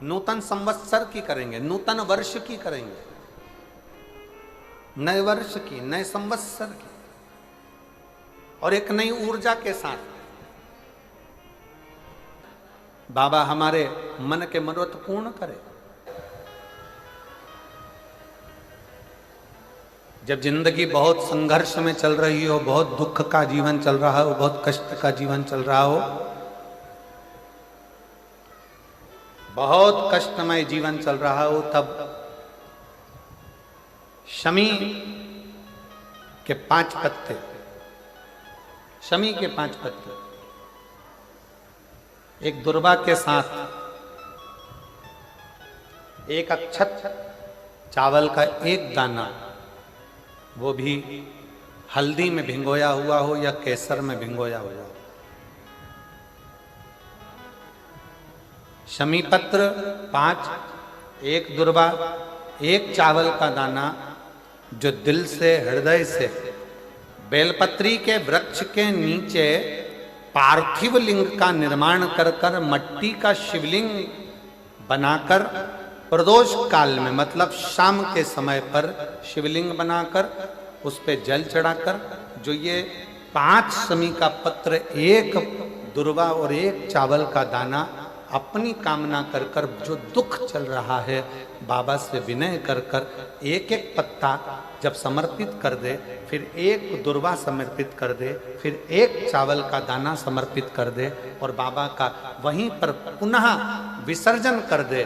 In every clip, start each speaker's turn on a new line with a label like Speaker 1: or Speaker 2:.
Speaker 1: नूतन संवत्सर की करेंगे, नूतन वर्ष की करेंगे, नए वर्ष की, नए संवत्सर की, और एक नई ऊर्जा के साथ। बाबा हमारे मन के मनोरथ पूर्ण करे। जब जिंदगी बहुत संघर्ष में चल रही हो, बहुत दुख का जीवन चल रहा हो, बहुत कष्ट का जीवन चल रहा हो, बहुत कष्टमय जीवन चल रहा हो, तब शमी के 5 पत्ते, शमी के 5 पत्ते, एक दुर्वा के साथ एक अक्षत चावल का एक दाना, वो भी हल्दी में भिंगोया हुआ हो या केसर में भिंगोया हुआ हो, शमी पत्र 5, एक दुर्वा, एक चावल का दाना, जो दिल से, हृदय से बेलपत्री के वृक्ष के नीचे पार्थिव लिंग का निर्माण कर कर, मट्टी का शिवलिंग बनाकर, प्रदोष काल में मतलब शाम के समय पर शिवलिंग बनाकर उस पे जल चढ़ाकर, जो ये 5 शमी का पत्र, एक दुर्वा और एक चावल का दाना, अपनी कामना कर कर, जो दुख चल रहा है बाबा से विनय कर कर एक एक पत्ता जब समर्पित कर दे, फिर एक दुर्वा समर्पित कर दे, फिर एक चावल का दाना समर्पित कर दे और बाबा का वहीं पर पुनः विसर्जन कर दे,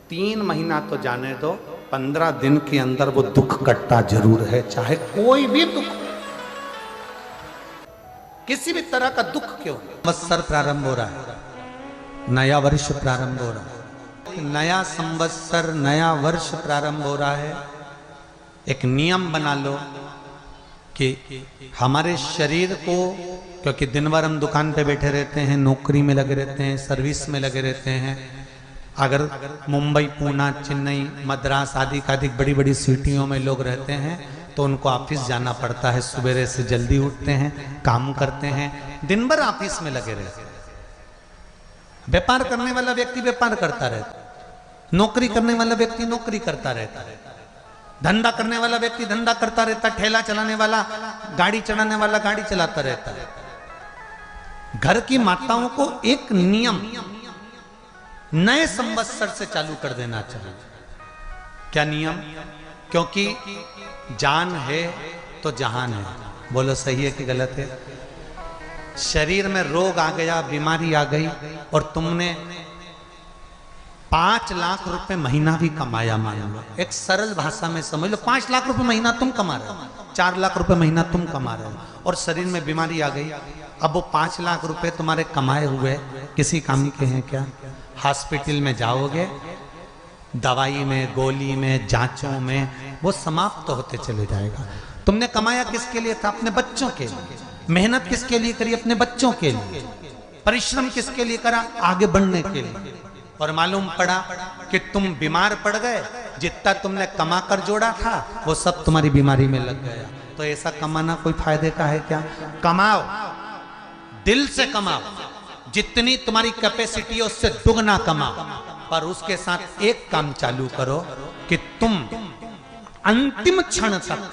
Speaker 1: 3 महीना तो जाने दो, 15 दिन के अंदर वो दुख कटता जरूर है, चाहे कोई भी दुख, किसी भी तरह का दुख क्यों। संवत्सर प्रारंभ हो रहा है, नया वर्ष प्रारंभ हो रहा है, नया संवत्सर, नया वर्ष प्रारंभ हो रहा है। एक नियम बना लो कि हमारे शरीर को, क्योंकि दिन भर हम दुकान पे बैठे रहते हैं, नौकरी में लगे रहते हैं, सर्विस में लगे रहते हैं, अगर मुंबई, पूना, चेन्नई, मद्रास आदि का अधिक बड़ी बड़ी सिटियों में लोग रहते हैं तो उनको ऑफिस जाना पड़ता है, सवेरे से जल्दी उठते हैं, काम करते हैं, दिन भर ऑफिस में लगे रहते हैं। व्यापार करने वाला व्यक्ति व्यापार करता रहता है, नौकरी करने वाला व्यक्ति नौकरी करता रहता है, धंधा करने वाला व्यक्ति धंधा करता रहता है, ठेला चलाने वाला, गाड़ी चलाने वाला गाड़ी चलाता रहता है। घर की माताओं को एक नियम नए संवत्सर से चालू कर देना चाहिए। क्या नियम? क्योंकि जान है तो जहान है। बोलो सही है कि गलत है? शरीर में रोग आ गया, बीमारी आ गई और तुमने 5 लाख रुपए महीना भी कमाया, मान लो, एक सरल भाषा में समझ लो, 5 लाख रुपए महीना तुम कमा रहे हो, 4 लाख रुपए महीना तुम कमा रहे हो और शरीर में बीमारी आ गई। अब वो 5 लाख रुपए तुम्हारे कमाए हुए किसी काम के हैं क्या? हॉस्पिटल में जाओगे, दवाई में, गोली में, जांचों में वो समाप्त होते चले जाएगा। तुमने कमाया किसके लिए था? अपने बच्चों के लिए। मेहनत किसके लिए करी? अपने बच्चों के लिए। परिश्रम किसके लिए करा? आगे बढ़ने के लिए। और मालूम पड़ा कि तुम बीमार पड़ गए, जितना तुमने कमा कर जोड़ा था वो सब तुम्हारी बीमारी में लग गया। तो ऐसा कमाना कोई फायदे का है क्या? कमाओ, दिल से कमाओ, जितनी तुम्हारी कैपेसिटी है उससे दुगना कमाओ, पर उसके साथ एक काम चालू करो कि तुम अंतिम क्षण तक,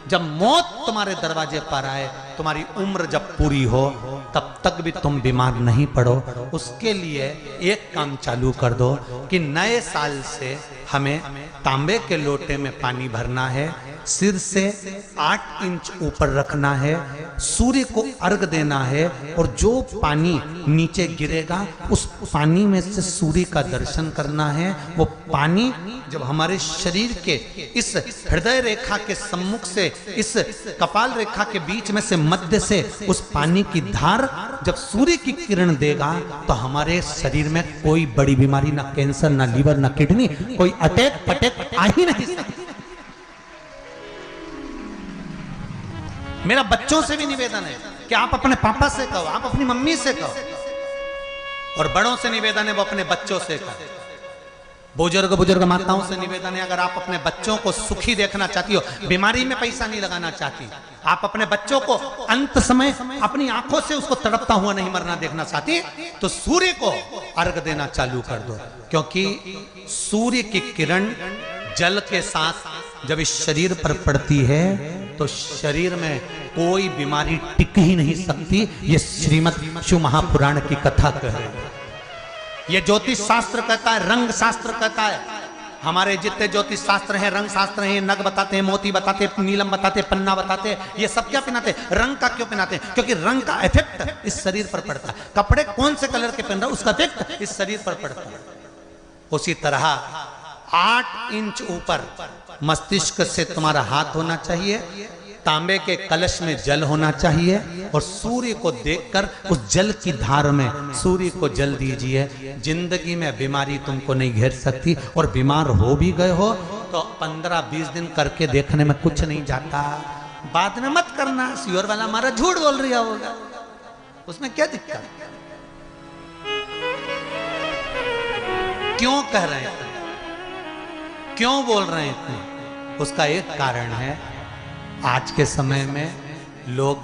Speaker 1: जब मौत तुम्हारे दरवाजे पर आए, तुम्हारी उम्र जब पूरी हो, तब तक भी तुम बीमार नहीं पड़ो। उसके लिए एक काम चालू कर दो कि नए साल से हमें तांबे के लोटे में पानी भरना है, सिर से 8 इंच ऊपर रखना है, सूर्य को अर्घ देना है और जो पानी नीचे गिरेगा उस पानी में से सूर्य का दर्शन करना है। वो पानी जब हमारे शरीर के इस हृदय रेखा के सम्मुख से, इस कपाल रेखा के बीच में से, मध्य से उस पानी की धार जब सूर्य की किरण देगा तो हमारे शरीर में कोई बड़ी बीमारी, ना कैंसर, ना लीवर, ना किडनी, कोई अटैक पटैक आ ही नहीं सकती। मेरा बच्चों से भी निवेदन है कि आप अपने पापा से कहो, आप अपनी मम्मी से कहो, और बड़ों से निवेदन है वो अपने बच्चों से कहो। बुजुर्ग माताओं से निवेदन है, अगर आप अपने बच्चों को सुखी देखना चाहती हो, बीमारी में पैसा नहीं लगाना चाहती, आप अपने बच्चों को अंत समय अपनी आंखों से उसको तड़पता हुआ नहीं मरना देखना चाहती, तो सूर्य को अर्घ देना चालू कर दो। क्योंकि सूर्य की किरण जल के साथ जब इस शरीर पर पड़ती है तो शरीर में कोई बीमारी टिक ही नहीं सकती। ये श्रीमद् शिव महापुराण की कथा कह रही है। ये ज्योतिष शास्त्र कहता है, रंग शास्त्र कहता है। हमारे जितने ज्योतिष शास्त्र हैं, रंग शास्त्र हैं, नग बताते हैं, मोती बताते हैं, नीलम बताते हैं, पन्ना बताते हैं, ये सब क्या पहनाते हैं? रंग का क्यों पहनाते हैं? क्योंकि रंग का इफेक्ट इस शरीर पर पड़ता है। कपड़े कौन से कलर के पहन रहा है, उसका इफेक्ट इस शरीर पर पड़ता है। उसी तरह 8 इंच ऊपर मस्तिष्क से तुम्हारा हाथ होना चाहिए, तांबे के कलश में जल होना चाहिए, और सूर्य को देखकर उस जल की धार में सूर्य को जल दीजिए। जिंदगी में बीमारी तुमको नहीं घेर सकती, और बीमार हो भी गए हो तो 15-20 दिन करके देखने में कुछ नहीं जाता। बाद में मत करना, सियोर वाला हमारा झूठ बोल रहा होगा, उसमें क्या दिक्कत? क्यों कह रहे हैं, क्यों बोल रहे हैं इतने? उसका एक कारण है, आज के समय में लोग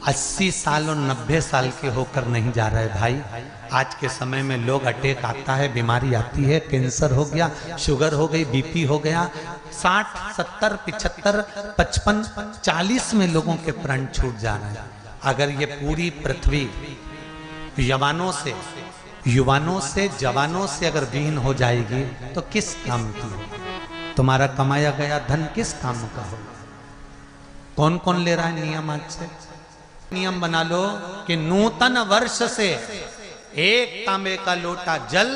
Speaker 1: 80 साल और 90 साल के होकर नहीं जा रहे भाई। आज के समय में लोग अटैक आता है, बीमारी आती है, कैंसर हो गया, शुगर हो गई, बीपी हो गया, 60, 70, 75, 55, 40 में लोगों के प्राण छूट जा रहे हैं। अगर ये पूरी पृथ्वी युवानों से जवानों से अगर विहीन हो जाएगी तो किस काम की हो? तुम्हारा कमाया गया धन किस काम का हो? कौन कौन ले रहा है नियम? आज से नियम बना लो कि नूतन वर्ष से 1 तांबे का लोटा जल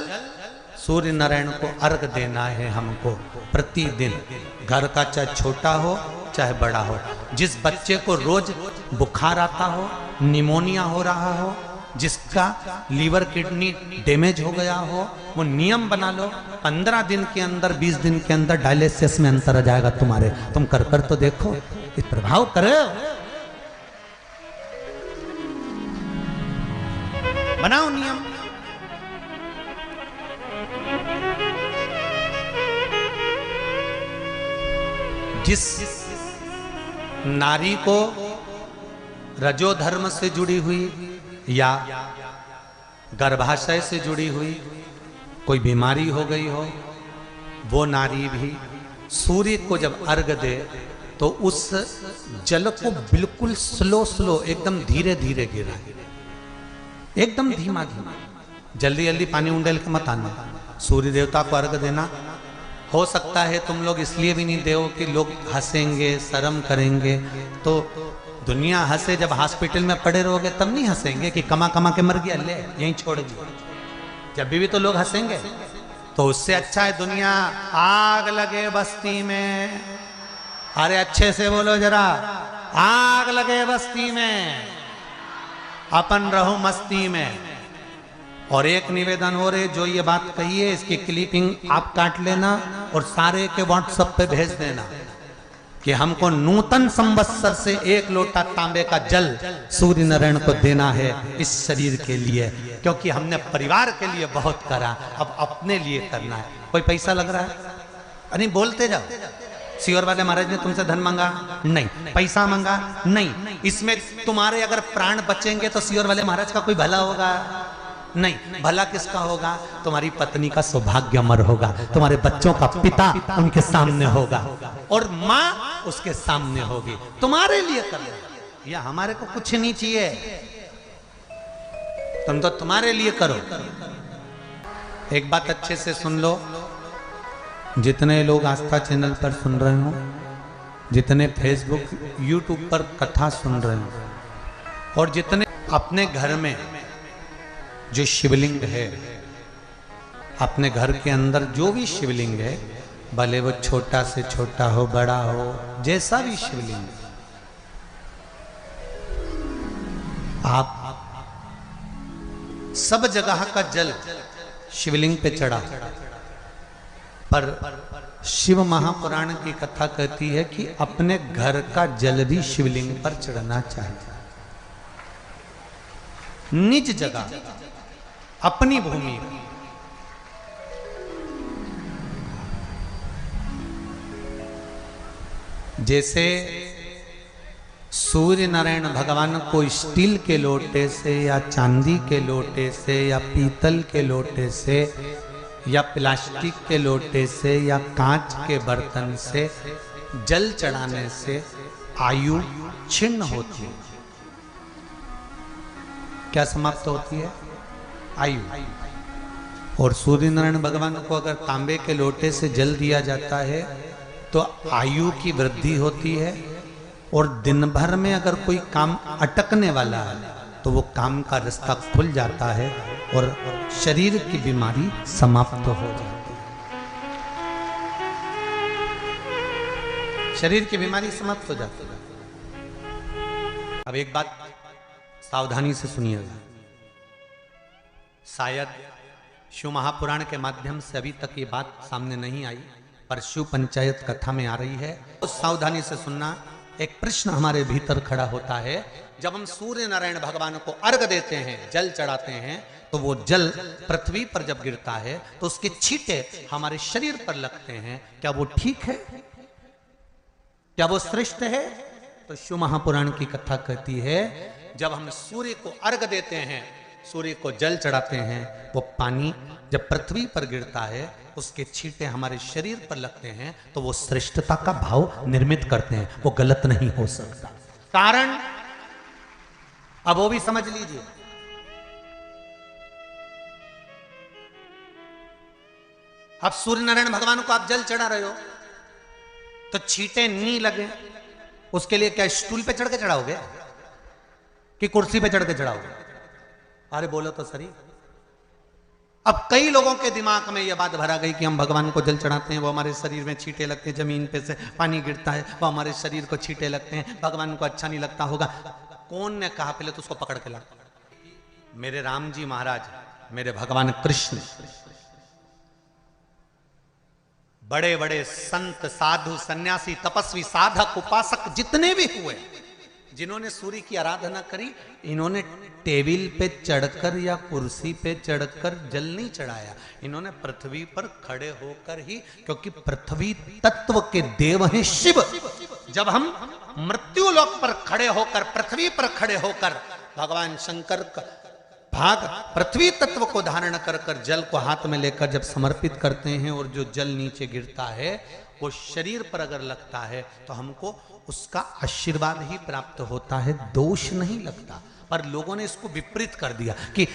Speaker 1: सूर्य नारायण को अर्घ देना है हमको प्रतिदिन। घर का चाहे छोटा हो चाहे बड़ा हो, जिस बच्चे को रोज बुखार आता हो, निमोनिया हो रहा हो, जिसका लीवर किडनी डैमेज हो गया हो, वो नियम बना लो, 15 दिन के अंदर 20 दिन के अंदर डायलिसिस में अंतर आ जाएगा तुम्हारे। तुम कर तो देखो, इस प्रभाव करो, बनाओ नियम। जिस नारी को रजो धर्म से जुड़ी हुई या गर्भाशय से जुड़ी हुई कोई बीमारी हो गई हो, वो नारी भी सूर्य को जब अर्घ दे तो उस जल को बिल्कुल स्लो एकदम धीरे धीरे गिरा, एकदम धीमा धीमा, जल्दी जल्दी पानी उंडेल के मत आना। सूर्य देवता को अर्घ देना। हो सकता है तुम लोग इसलिए भी नहीं दो कि लोग हंसेंगे, शर्म करेंगे, तो दुनिया हंसे, जब हॉस्पिटल में पड़े रहोगे तब नहीं हंसेंगे कि कमा कमा के मर गया, ले यहीं छोड़ दिया। जब भी तो लोग हंसेंगे। तो उससे अच्छा है दुनिया आग लगे बस्ती में, अरे अच्छे से बोलो जरा, आग लगे बस्ती में, अपन रहो मस्ती में। और एक निवेदन हो रहे, जो ये बात कही है इसकी क्लिपिंग आप काट लेना और सारे के व्हाट्सएप पे भेज देना कि हमको नूतन संवत्सर से 1 लोटा तांबे का जल सूर्य नारायण को देना है इस शरीर के लिए, क्योंकि हमने परिवार के लिए बहुत करा, अब अपने लिए करना है। कोई पैसा लग रहा है? अरे बोलते जाओ। सियोर वाले महाराज ने तुमसे धन मांगा? नहीं। पैसा मांगा? नहीं। इसमें तुम्हारे अगर प्राण बचेंगे तो सियोर वाले महाराज का कोई भला होगा? नहीं। भला किसका होगा? तुम्हारी पत्नी का सौभाग्य अमर होगा, तुम्हारे बच्चों का पिता उनके सामने होगा और माँ उसके सामने होगी। तुम्हारे लिए करो, या हमारे को कुछ नहीं चाहिए, तुम तो तुम्हारे लिए करो। एक बात अच्छे से सुन लो, जितने लोग आस्था चैनल पर सुन रहे हो, जितने फेसबुक यूट्यूब पर कथा सुन रहे हो, और जितने अपने घर में जो शिवलिंग है, अपने घर के अंदर जो भी शिवलिंग है, भले वो छोटा से छोटा हो, बड़ा हो, जैसा भी शिवलिंग, आप सब जगह का जल शिवलिंग पे चढ़ा, पर शिव महापुराण की कथा कहती है कि अपने घर का जल भी शिवलिंग पर चढ़ना चाहिए। निज जगह, अपनी भूमि। जैसे सूर्य नारायण भगवान को स्टील के लोटे से या चांदी के लोटे से या पीतल के लोटे से या प्लास्टिक के लोटे से या कांच के बर्तन से जल चढ़ाने से आयु छिन्न होती है। क्या समाप्त होती है? आयु। और सूर्य नारायण भगवान को अगर तांबे के लोटे से जल दिया जाता है तो आयु की वृद्धि होती है, और दिन भर में अगर कोई काम अटकने वाला है तो वो काम का रास्ता खुल जाता है और शरीर की बीमारी समाप्त हो जाती है। शरीर की बीमारी समाप्त हो जाती है। अब एक बात सावधानी से सुनिएगा, शायद शिव महापुराण के माध्यम से अभी तक ये बात सामने नहीं आई, पर शिव पंचायत कथा में आ रही है तो सावधानी से सुनना। एक प्रश्न हमारे भीतर खड़ा होता है, जब हम सूर्य नारायण भगवान को अर्घ देते हैं, जल चढ़ाते हैं, तो वो जल पृथ्वी पर जब गिरता है तो उसके छींटे हमारे शरीर पर लगते हैं। क्या वो ठीक है? क्या वो श्रेष्ठ है? तो शिव महापुराण की कथा कहती है, जब हम सूर्य को अर्घ देते हैं, सूर्य को जल चढ़ाते हैं, वो पानी जब पृथ्वी पर गिरता है, उसके छींटे हमारे शरीर पर लगते हैं, तो वो श्रेष्ठता का भाव निर्मित करते हैं। वो गलत नहीं हो सकता। कारण अब वो भी समझ लीजिए। अब सूर्य नारायण भगवान को आप जल चढ़ा रहे हो तो छींटे नहीं लगे, उसके लिए क्या स्टूल पे चढ़ के चढ़ाओगे कि कुर्सी पे चढ़ के चढ़ाओगे? अरे बोलो तो सही। अब कई लोगों के दिमाग में यह बात भरा गई कि हम भगवान को जल चढ़ाते हैं, वो हमारे शरीर में छींटे लगते हैं, जमीन पे से पानी गिरता है, वो हमारे शरीर को छींटे लगते हैं, भगवान को अच्छा नहीं लगता होगा। कौन ने कहा? पहले तो उसको पकड़ के ला। मेरे राम जी महाराज, मेरे भगवान कृष्ण, बड़े बड़े संत, साधु, सन्यासी, तपस्वी, साधक, उपासक जितने भी हुए, जिन्होंने सूर्य की आराधना करी, इन्होंने टेबल पे चढ़कर या कुर्सी पे चढ़कर जल नहीं चढ़ाया, इन्होंने पृथ्वी पर खड़े होकर ही, क्योंकि पृथ्वी तत्व के देव हैं शिव। जब हम मृत्यु लोक पर खड़े होकर, पृथ्वी पर खड़े होकर भगवान शंकर का भाग पृथ्वी तत्व को धारण कर कर जल को हाथ में लेकर जब समर्पित करते हैं, और जो जल नीचे गिरता है वो शरीर पर अगर लगता है तो हमको उसका आशीर्वाद ही प्राप्त होता है, दोष नहीं लगता। पर लोगों ने इसको विपरीत कर दिया। कि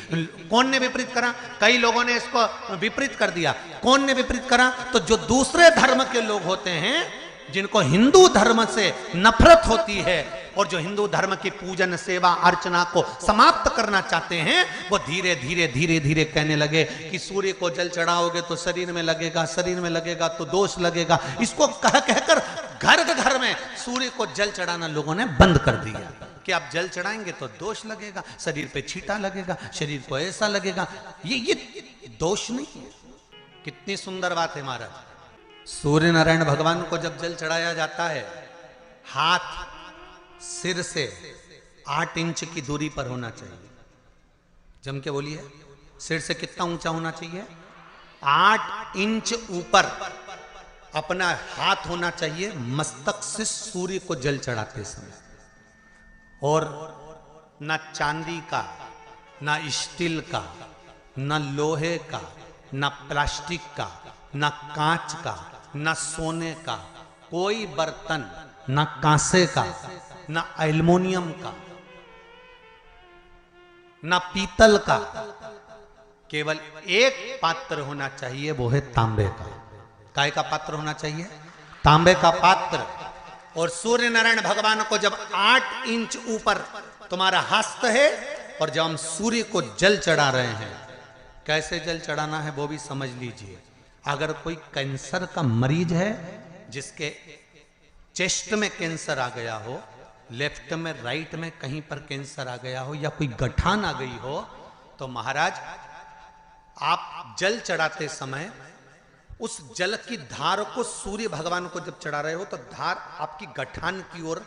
Speaker 1: कौन ने विपरीत करा? कई लोगों ने इसको विपरीत कर दिया। कौन ने विपरीत करा? तो जो दूसरे धर्म के लोग होते हैं, जिनको हिंदू धर्म से नफरत होती है और जो हिंदू धर्म की पूजन, सेवा, अर्चना को समाप्त करना चाहते हैं, वो धीरे धीरे धीरे धीरे कहने लगे कि सूर्य को जल चढ़ाओगे तो शरीर में लगेगा, शरीर में लगेगा तो दोष लगेगा। इसको कह कहकर घर घर में सूर्य को जल चढ़ाना लोगों ने बंद कर दिया कि आप जल चढ़ाएंगे तो दोष लगेगा, शरीर पे छींटा लगेगा, शरीर को ऐसा लगेगा। ये दोष नहीं है। कितनी सुंदर बात है महाराज। सूर्य नारायण भगवान को जब जल चढ़ाया जाता है, हाथ सिर से 8 इंच की दूरी पर होना चाहिए। जम के बोलिए, सिर से कितना ऊंचा होना चाहिए? 8 इंच ऊपर अपना हाथ होना चाहिए मस्तक से सूर्य को जल चढ़ाते समय। और ना चांदी का, ना स्टील का, ना लोहे का, ना प्लास्टिक का, ना कांच का, ना सोने का कोई बर्तन, ना कांसे का, ना एल्युमिनियम का, ना पीतल का, केवल एक पात्र होना चाहिए, वो है तांबे का। काय का पात्र होना चाहिए? तांबे का पात्र। और सूर्य नारायण भगवान को जब 8 इंच ऊपर तुम्हारा हस्त है, और जब हम सूर्य को जल चढ़ा रहे हैं, कैसे जल चढ़ाना है वो भी समझ लीजिए। अगर कोई कैंसर का मरीज है, जिसके चेस्ट में कैंसर आ गया हो, लेफ्ट में, राइट में कहीं पर कैंसर आ गया हो, या कोई गठान आ गई हो, तो महाराज आप जल चढ़ाते समय उस जल की धार को सूर्य भगवान को जब चढ़ा रहे हो तो धार आपकी गठान की ओर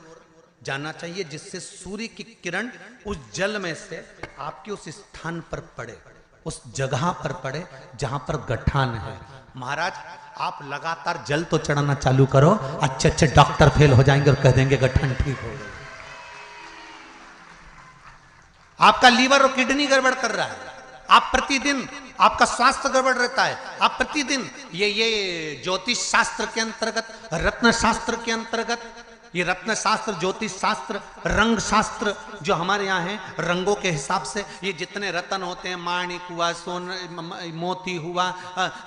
Speaker 1: जाना चाहिए, जिससे सूर्य की किरण उस जल में से आपके उस स्थान पर पड़े, उस जगह पर पड़े जहां पर गठान है। महाराज आप लगातार जल तो चढ़ाना चालू करो, अच्छे अच्छे डॉक्टर फेल हो जाएंगे और कह देंगे गठन ठीक हो गई। आपका लीवर और किडनी गड़बड़ कर रहा है, आप प्रतिदिन आपका स्वास्थ्य गड़बड़ रहता है, आप प्रतिदिन ये ज्योतिष शास्त्र के अंतर्गत, रत्न शास्त्र के अंतर्गत, ये रत्न शास्त्र, ज्योतिष शास्त्र, रंग शास्त्र जो हमारे यहाँ है, रंगों के हिसाब से ये जितने रत्न होते हैं, माणिक हुआ, मोती हुआ,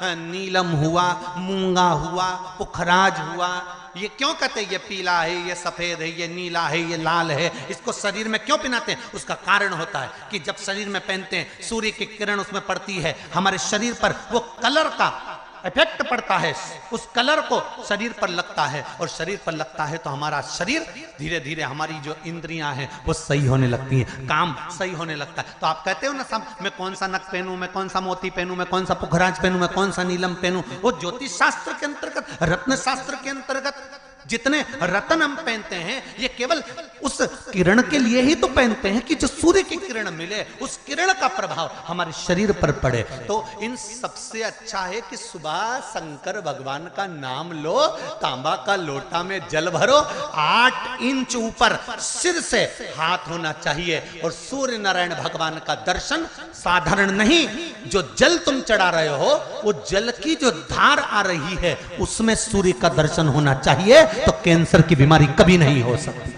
Speaker 1: नीलम हुआ, मूंगा हुआ, पुखराज हुआ, ये क्यों कहते हैं ये पीला है, ये सफेद है, ये नीला है, ये लाल है, इसको शरीर में क्यों पहनाते हैं? उसका कारण होता है कि जब शरीर में पहनते हैं सूर्य की किरण उसमें पड़ती है, हमारे शरीर पर वो कलर का इफेक्ट पड़ता है, उस कलर को शरीर पर लगता है, और शरीर पर लगता है तो हमारा शरीर धीरे धीरे, हमारी जो इंद्रियां हैं वो सही होने लगती हैं, काम सही होने लगता है। तो आप कहते हो ना सब, मैं कौन सा नक पहनूं, मैं कौन सा मोती पहनूं, मैं कौन सा पुखराज पहनूं, मैं कौन सा नीलम पहनूं, वो ज्योतिष शास्त्र के अंतर्गत, रत्न शास्त्र के अंतर्गत जितने रत्न हम पहनते हैं ये केवल उस किरण के लिए ही तो पहनते हैं कि जो सूर्य की किरण मिले, उस किरण का प्रभाव हमारे शरीर पर पड़े। तो इन सबसे अच्छा है कि सुबह शंकर भगवान का नाम लो, तांबा का लोटा में जल भरो, 8 इंच ऊपर सिर से हाथ होना चाहिए, और सूर्य नारायण भगवान का दर्शन साधारण नहीं, जो जल तुम चढ़ा रहे हो वो जल की जो धार आ रही है उसमें सूर्य का दर्शन होना चाहिए, तो कैंसर की बीमारी कभी नहीं हो सकती।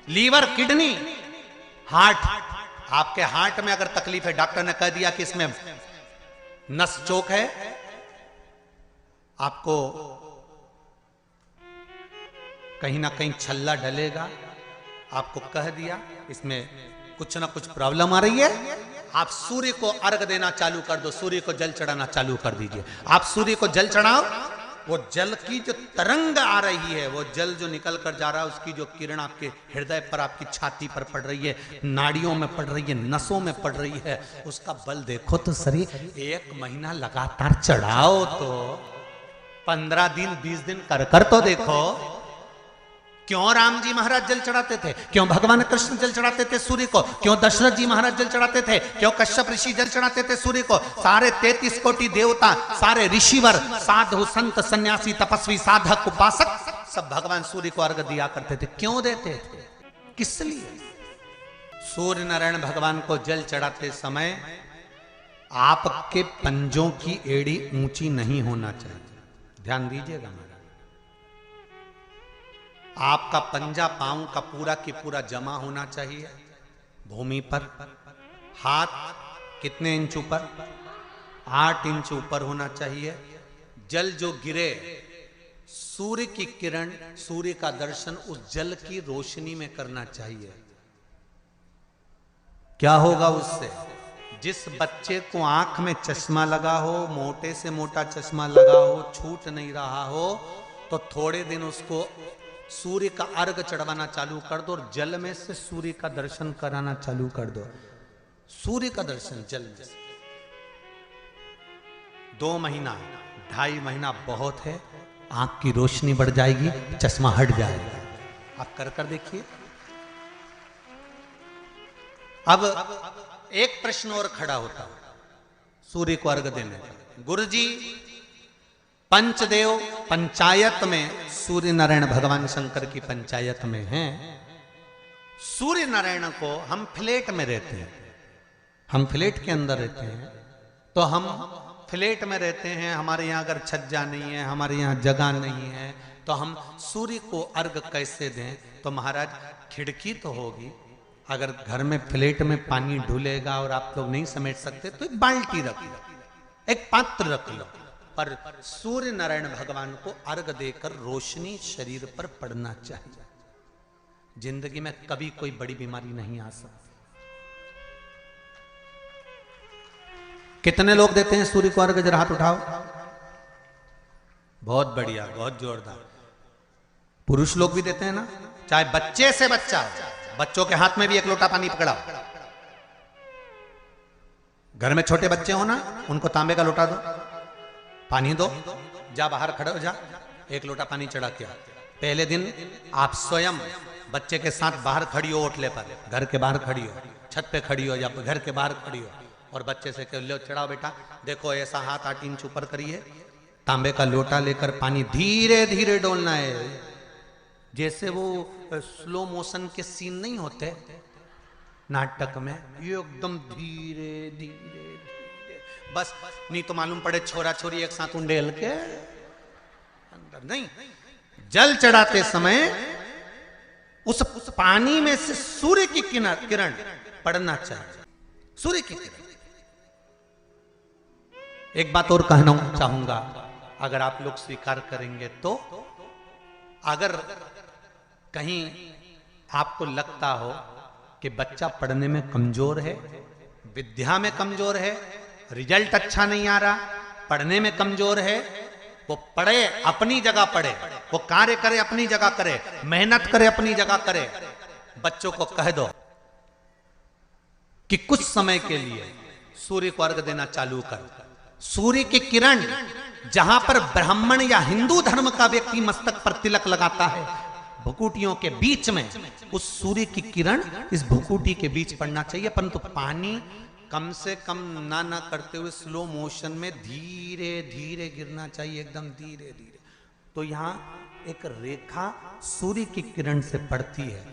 Speaker 1: लीवर, किडनी, हार्ट, आपके हार्ट में अगर तकलीफ है, डॉक्टर ने कह दिया कि इसमें नस चोक है, आपको कहीं ना कहीं छल्ला डलेगा, आपको कह दिया इसमें कुछ ना कुछ प्रॉब्लम आ रही है, आप सूर्य को अर्घ देना चालू कर दो, सूर्य को जल चढ़ाना चालू कर दीजिए। आप सूर्य को जल चढ़ाओ, वो जल की जो तरंग आ रही है, वो जल जो निकल कर जा रहा है, उसकी जो किरण आपके हृदय पर, आपकी छाती पर पड़ रही है, नाड़ियों में पड़ रही है, नसों में पड़ रही है, उसका बल देखो तो सही। 1 महीना लगातार चढ़ाओ तो 15 दिन 20 दिन कर तो देखो। क्यों राम जी महाराज जल चढ़ाते थे, क्यों भगवान कृष्ण जल चढ़ाते थे सूर्य को, क्यों दशरथ जी महाराज जल चढ़ाते थे, क्यों कश्यप ऋषि जल चढ़ाते थे सूर्य को, सारे 33 कोटि देवता, सारे ऋषिवर, साधु संत सन्यासी तपस्वी साधक उपासक सब भगवान सूर्य को अर्घ दिया करते थे। क्यों देते थे, किस लिए? सूर्य नारायण भगवान को जल चढ़ाते समय आपके पंजों की एड़ी ऊंची नहीं होना चाहिए, ध्यान दीजिएगा। आपका पंजा पांव का पूरा की पूरा जमा होना चाहिए भूमि पर। हाथ कितने इंच ऊपर? 8 इंच ऊपर होना चाहिए। जल जो गिरे, सूर्य की किरण, सूर्य का दर्शन उस जल की रोशनी में करना चाहिए। क्या होगा उससे? जिस बच्चे को आंख में चश्मा लगा हो, मोटे से मोटा चश्मा लगा हो, छूट नहीं रहा हो, तो थोड़े दिन उसको सूर्य का अर्घ चढ़वाना चालू कर दो और जल में से सूर्य का दर्शन कराना चालू कर दो। सूर्य का दर्शन जल में से 2 महीना 2.5 महीना बहुत है, आंख की रोशनी बढ़ जाएगी, चश्मा हट जाएगा। आप कर देखिए। अब एक प्रश्न और खड़ा होता है सूर्य को अर्घ देने का। गुरुजी, पंचदेव पंचायत में सूर्य नारायण भगवान शंकर की पंचायत में हैं। सूर्य नारायण को हम फ्लैट में रहते हैं, हम फ्लैट के अंदर रहते हैं, तो हम फ्लैट में रहते हैं, हमारे यहाँ अगर छज्जा नहीं है, हमारे यहाँ जगह नहीं है, तो हम सूर्य को अर्घ कैसे दें? तो महाराज खिड़की तो होगी, अगर घर में फ्लैट में पानी ढुलेगा और आप लोग नहीं समेट सकते तो एक बाल्टी रख लो, एक पात्र रख लो, पर सूर्य नारायण भगवान को अर्घ देकर रोशनी शरीर पर पड़ना चाहिए। जिंदगी में कभी कोई बड़ी बीमारी नहीं आ सकती। कितने लोग देते हैं सूर्य को अर्घ? जरा हाथ उठाओ। बहुत बढ़िया, बहुत जोरदार। पुरुष लोग भी देते हैं ना, चाहे बच्चे से बच्चा, बच्चों के हाथ में भी 1 लोटा पानी पकड़ाओ। घर में छोटे बच्चे हो ना, उनको तांबे का लोटा दो, पानी दो, जा बाहर खड़े हो जा, 1 लोटा पानी चढ़ा के आ। पहले दिन आप स्वयं बच्चे के साथ बाहर खड़ी हो, ओटले पर, घर के बाहर खड़ी हो, छत पे खड़ी हो या घर के बाहर खड़ी हो, और बच्चे से कहो लो चढ़ाओ बेटा, देखो ऐसा हाथ 8 इंच ऊपर करिए, तांबे का लोटा लेकर पानी धीरे धीरे डोलना है। जैसे वो स्लो मोशन के सीन नहीं होते नाटक में, ये एकदम धीरे धीरे धीरे, बस नहीं तो मालूम पड़े छोरा छोरी एक साथ उंडेल के अंदर। नहीं, जल चढ़ाते समय उस पानी में से सूर्य की किरण पड़ना चाहिए, सूर्य की किरण। एक बात और कहना चाहूंगा, अगर आप लोग स्वीकार करेंगे तो, अगर कहीं आपको लगता हो कि बच्चा पढ़ने में कमजोर है, विद्या में कमजोर है, रिजल्ट अच्छा नहीं आ रहा, पढ़ने में कमजोर है, वो पढ़े अपनी जगह पढ़े, वो कार्य करे अपनी जगह करे, मेहनत करे अपनी जगह करे। बच्चों को कह दो कि कुछ समय के लिए सूर्य को अर्घ देना चालू कर। सूर्य की किरण जहां पर ब्राह्मण या हिंदू धर्म का व्यक्ति मस्तक पर तिलक लगाता है, भुकुटियों के बीच में उस सूर्य की किरण इस भुकुटी के बीच पड़ना चाहिए, परंतु पानी कम से कम ना करते हुए स्लो मोशन में धीरे धीरे गिरना चाहिए, एकदम धीरे धीरे। तो यहां एक रेखा सूर्य की किरण से पड़ती है,